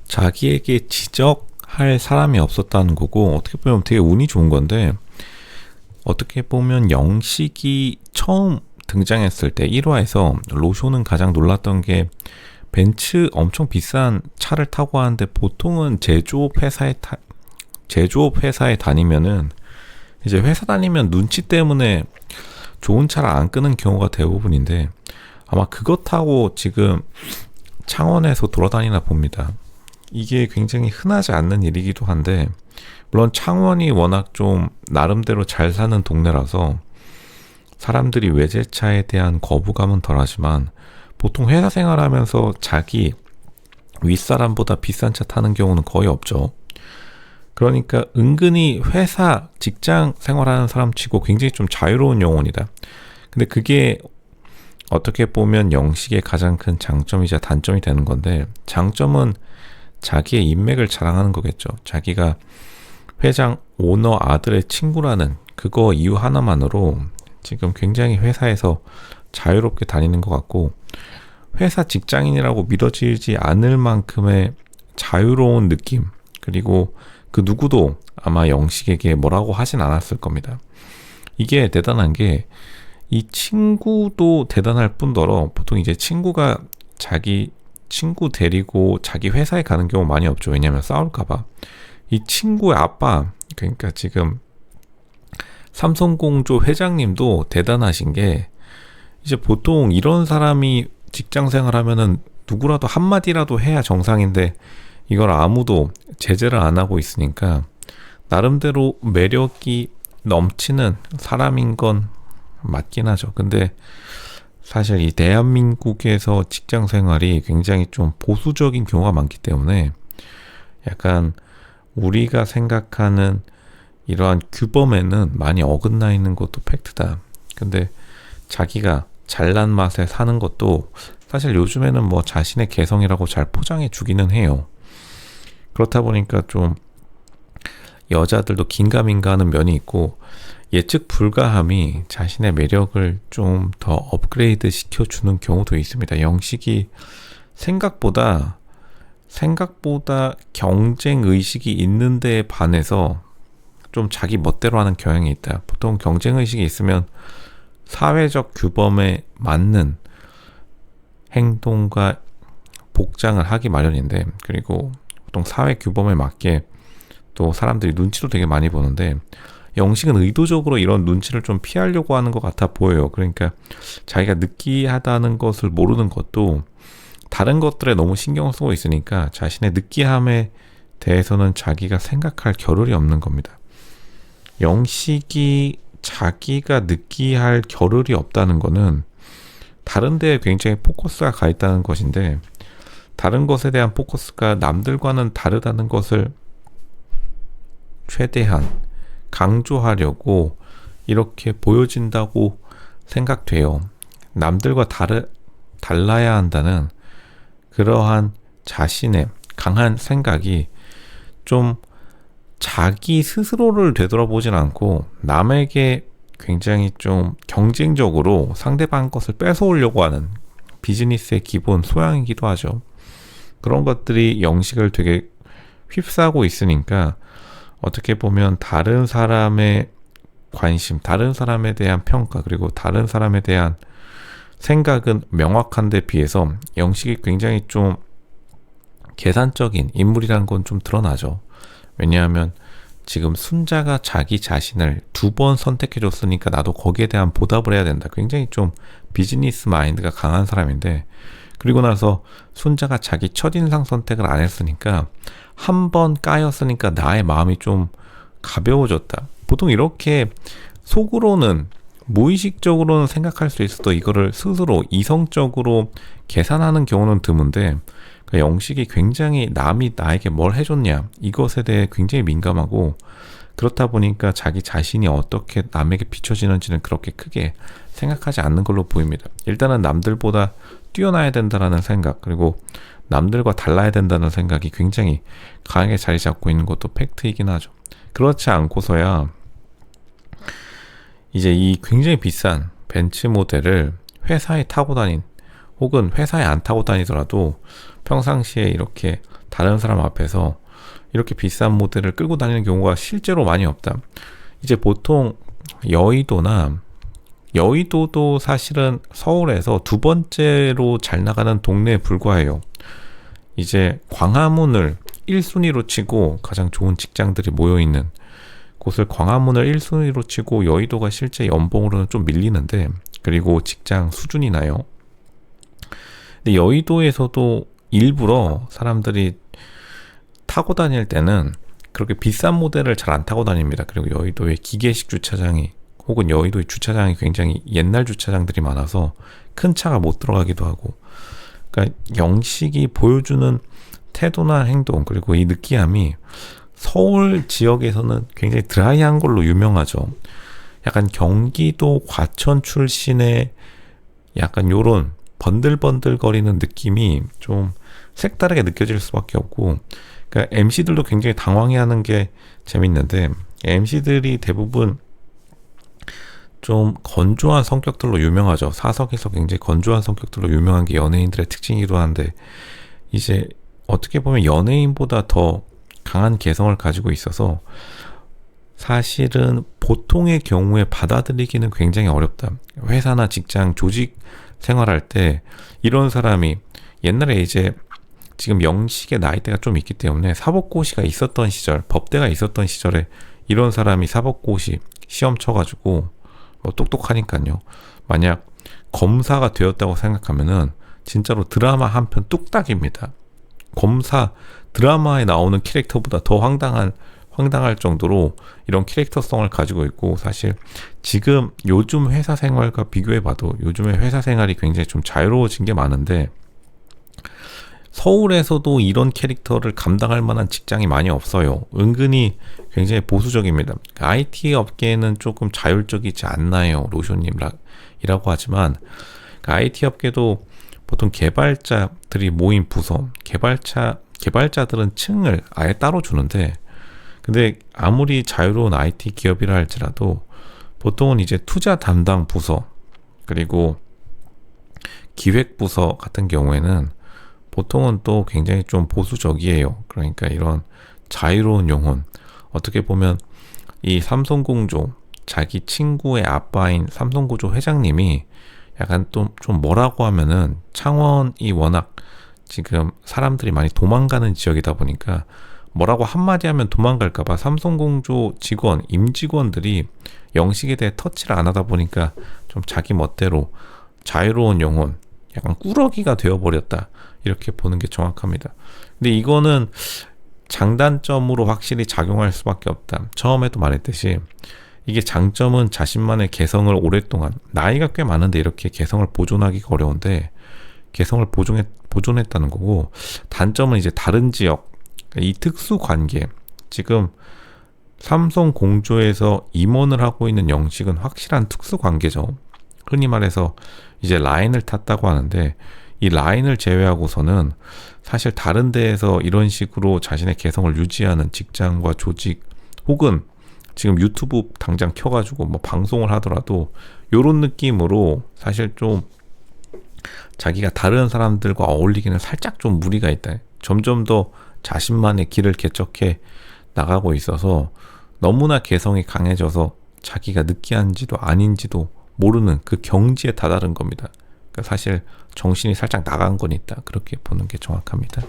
자기에게 지적할 사람이 없었다는 거고, 어떻게 보면 되게 운이 좋은 건데, 어떻게 보면 영식이 처음 등장했을 때 1화에서 로쇼는 가장 놀랐던 게 벤츠 엄청 비싼 차를 타고 하는데, 보통은 제조업 회사에 다니면은 이제 회사 다니면 눈치 때문에 좋은 차를 안 끄는 경우가 대부분인데, 아마 그것 타고 지금 창원에서 돌아다니나 봅니다. 이게 굉장히 흔하지 않는 일이기도 한데, 물론 창원이 워낙 좀 나름대로 잘 사는 동네라서 사람들이 외제차에 대한 거부감은 덜하지만, 보통 회사 생활하면서 자기 윗사람보다 비싼 차 타는 경우는 거의 없죠. 그러니까 은근히 회사 직장 생활하는 사람 치고 굉장히 좀 자유로운 영혼이다. 근데 그게 어떻게 보면 영식의 가장 큰 장점이자 단점이 되는 건데, 장점은 자기의 인맥을 자랑하는 거겠죠. 자기가 회장 오너 아들의 친구라는 그거 이유 하나만으로 지금 굉장히 회사에서 자유롭게 다니는 것 같고, 회사 직장인이라고 믿어지지 않을 만큼의 자유로운 느낌, 그리고 그 누구도 아마 영식에게 뭐라고 하진 않았을 겁니다. 이게 대단한 게, 이 친구도 대단할 뿐더러 보통 이제 친구가 자기 친구 데리고 자기 회사에 가는 경우 많이 없죠. 왜냐면 싸울까봐. 이 친구의 아빠, 그러니까 지금 삼성공조 회장님도 대단하신 게, 이제 보통 이런 사람이 직장 생활하면은 누구라도 한마디라도 해야 정상인데, 이걸 아무도 제재를 안 하고 있으니까 나름대로 매력이 넘치는 사람인 건 맞긴 하죠. 근데 사실 이 대한민국에서 직장 생활이 굉장히 좀 보수적인 경우가 많기 때문에 약간 우리가 생각하는 이러한 규범에는 많이 어긋나 있는 것도 팩트다. 근데 자기가 잘난 맛에 사는 것도 사실 요즘에는 뭐 자신의 개성이라고 잘 포장해 주기는 해요. 그렇다 보니까 좀 여자들도 긴가민가하는 면이 있고, 예측 불가함이 자신의 매력을 좀 더 업그레이드 시켜주는 경우도 있습니다. 영식이 생각보다 경쟁 의식이 있는 데에 반해서 좀 자기 멋대로 하는 경향이 있다. 보통 경쟁 의식이 있으면 사회적 규범에 맞는 행동과 복장을 하기 마련인데, 그리고 보통 사회 규범에 맞게 또 사람들이 눈치도 되게 많이 보는데, 영식은 의도적으로 이런 눈치를 좀 피하려고 하는 것 같아 보여요. 그러니까 자기가 느끼하다는 것을 모르는 것도 다른 것들에 너무 신경을 쓰고 있으니까 자신의 느끼함에 대해서는 자기가 생각할 겨를이 없는 겁니다. 영식이 자기가 느끼할 겨를이 없다는 거는 다른 데에 굉장히 포커스가 가 있다는 것인데, 다른 것에 대한 포커스가 남들과는 다르다는 것을 최대한 강조하려고 이렇게 보여진다고 생각돼요. 남들과 달라야 한다는 그러한 자신의 강한 생각이 좀 자기 스스로를 되돌아보진 않고 남에게 굉장히 좀 경쟁적으로 상대방 것을 뺏어오려고 하는 비즈니스의 기본 소양이기도 하죠. 그런 것들이 영식을 되게 휩싸고 있으니까 어떻게 보면 다른 사람의 관심, 다른 사람에 대한 평가, 그리고 다른 사람에 대한 생각은 명확한 데 비해서 영식이 굉장히 좀 계산적인 인물이라는 건 좀 드러나죠. 왜냐하면 지금 순자가 자기 자신을 2번 선택해 줬으니까 나도 거기에 대한 보답을 해야 된다. 굉장히 좀 비즈니스 마인드가 강한 사람인데, 그리고 나서 순자가 자기 첫인상 선택을 안 했으니까 한 번 까였으니까 나의 마음이 좀 가벼워졌다. 보통 이렇게 속으로는 무의식적으로는 생각할 수 있어도 이거를 스스로 이성적으로 계산하는 경우는 드문데, 그 영식이 굉장히 남이 나에게 뭘 해줬냐 이것에 대해 굉장히 민감하고, 그렇다 보니까 자기 자신이 어떻게 남에게 비춰지는지는 그렇게 크게 생각하지 않는 걸로 보입니다. 일단은 남들보다 뛰어나야 된다는 생각, 그리고 남들과 달라야 된다는 생각이 굉장히 강하게 자리 잡고 있는 것도 팩트이긴 하죠. 그렇지 않고서야 이제 이 굉장히 비싼 벤츠 모델을 회사에 타고 다닌, 혹은 회사에 안 타고 다니더라도 평상시에 이렇게 다른 사람 앞에서 이렇게 비싼 모델을 끌고 다니는 경우가 실제로 많이 없다. 이제 보통 여의도도 사실은 서울에서 두 번째로 잘 나가는 동네에 불과해요. 이제 광화문을 1순위로 치고 가장 좋은 직장들이 모여있는 곳을 광화문을 1순위로 치고 여의도가 실제 연봉으로는 좀 밀리는데, 그리고 직장 수준이 나요. 근데 여의도에서도 일부러 사람들이 타고 다닐 때는 그렇게 비싼 모델을 잘 안 타고 다닙니다. 그리고 여의도의 기계식 주차장이 혹은 여의도의 주차장이 굉장히 옛날 주차장들이 많아서 큰 차가 못 들어가기도 하고, 그러니까 영식이 보여주는 태도나 행동 그리고 이 느끼함이 서울 지역에서는 굉장히 드라이한 걸로 유명하죠. 약간 경기도 과천 출신의 약간 요런 번들번들거리는 느낌이 좀 색다르게 느껴질 수밖에 없고, 그러니까 MC들도 굉장히 당황해하는 게 재밌는데, MC들이 대부분 좀 건조한 성격들로 유명하죠. 사석에서 굉장히 건조한 성격들로 유명한 게 연예인들의 특징이기도 한데, 이제 어떻게 보면 연예인보다 더 강한 개성을 가지고 있어서 사실은 보통의 경우에 받아들이기는 굉장히 어렵다. 회사나 직장, 조직 생활할 때 이런 사람이 옛날에 이제 지금 영식의 나이대가 좀 있기 때문에 사법고시가 있었던 시절, 법대가 있었던 시절에 이런 사람이 사법고시 시험 쳐가지고 뭐 똑똑하니까요. 만약 검사가 되었다고 생각하면은 진짜로 드라마 한 편 뚝딱입니다. 검사 드라마에 나오는 캐릭터보다 더 황당할 정도로 이런 캐릭터성을 가지고 있고, 사실 지금 요즘 회사 생활과 비교해봐도 요즘의 회사 생활이 굉장히 좀 자유로워진 게 많은데, 서울에서도 이런 캐릭터를 감당할 만한 직장이 많이 없어요. 은근히 굉장히 보수적입니다. IT 업계는 조금 자율적이지 않나요? 로쇼님이라고 하지만 IT 업계도 보통 개발자들이 모인 부서, 개발자들은 층을 아예 따로 주는데, 근데 아무리 자유로운 IT 기업이라 할지라도 보통은 이제 투자 담당 부서 그리고 기획 부서 같은 경우에는 보통은 또 굉장히 좀 보수적이에요. 그러니까 이런 자유로운 영혼, 어떻게 보면 이 삼성공조 자기 친구의 아빠인 삼성공조 회장님이 약간 또 좀 뭐라고 하면은 창원이 워낙 지금 사람들이 많이 도망가는 지역이다 보니까 뭐라고 한마디 하면 도망갈까봐 삼성공조 직원, 임직원들이 영식에 대해 터치를 안 하다 보니까 좀 자기 멋대로 자유로운 영혼, 약간 꾸러기가 되어버렸다, 이렇게 보는 게 정확합니다. 근데 이거는 장단점으로 확실히 작용할 수밖에 없다. 처음에도 말했듯이 이게 장점은 자신만의 개성을 오랫동안, 나이가 꽤 많은데 이렇게 개성을 보존하기가 어려운데 개성을 보존했다는 거고, 단점은 이제 다른 지역, 이 특수 관계, 지금 삼성 공조에서 임원을 하고 있는 영식은 확실한 특수 관계죠. 흔히 말해서 이제 라인을 탔다고 하는데, 이 라인을 제외하고서는 사실 다른 데에서 이런 식으로 자신의 개성을 유지하는 직장과 조직, 혹은 지금 유튜브 당장 켜가지고 뭐 방송을 하더라도 요런 느낌으로 사실 좀 자기가 다른 사람들과 어울리기는 살짝 좀 무리가 있다. 점점 더 자신만의 길을 개척해 나가고 있어서 너무나 개성이 강해져서 자기가 느끼한지도 아닌지도 모르는 그 경지에 다다른 겁니다. 그러니까 사실 정신이 살짝 나간 건 있다, 그렇게 보는 게 정확합니다.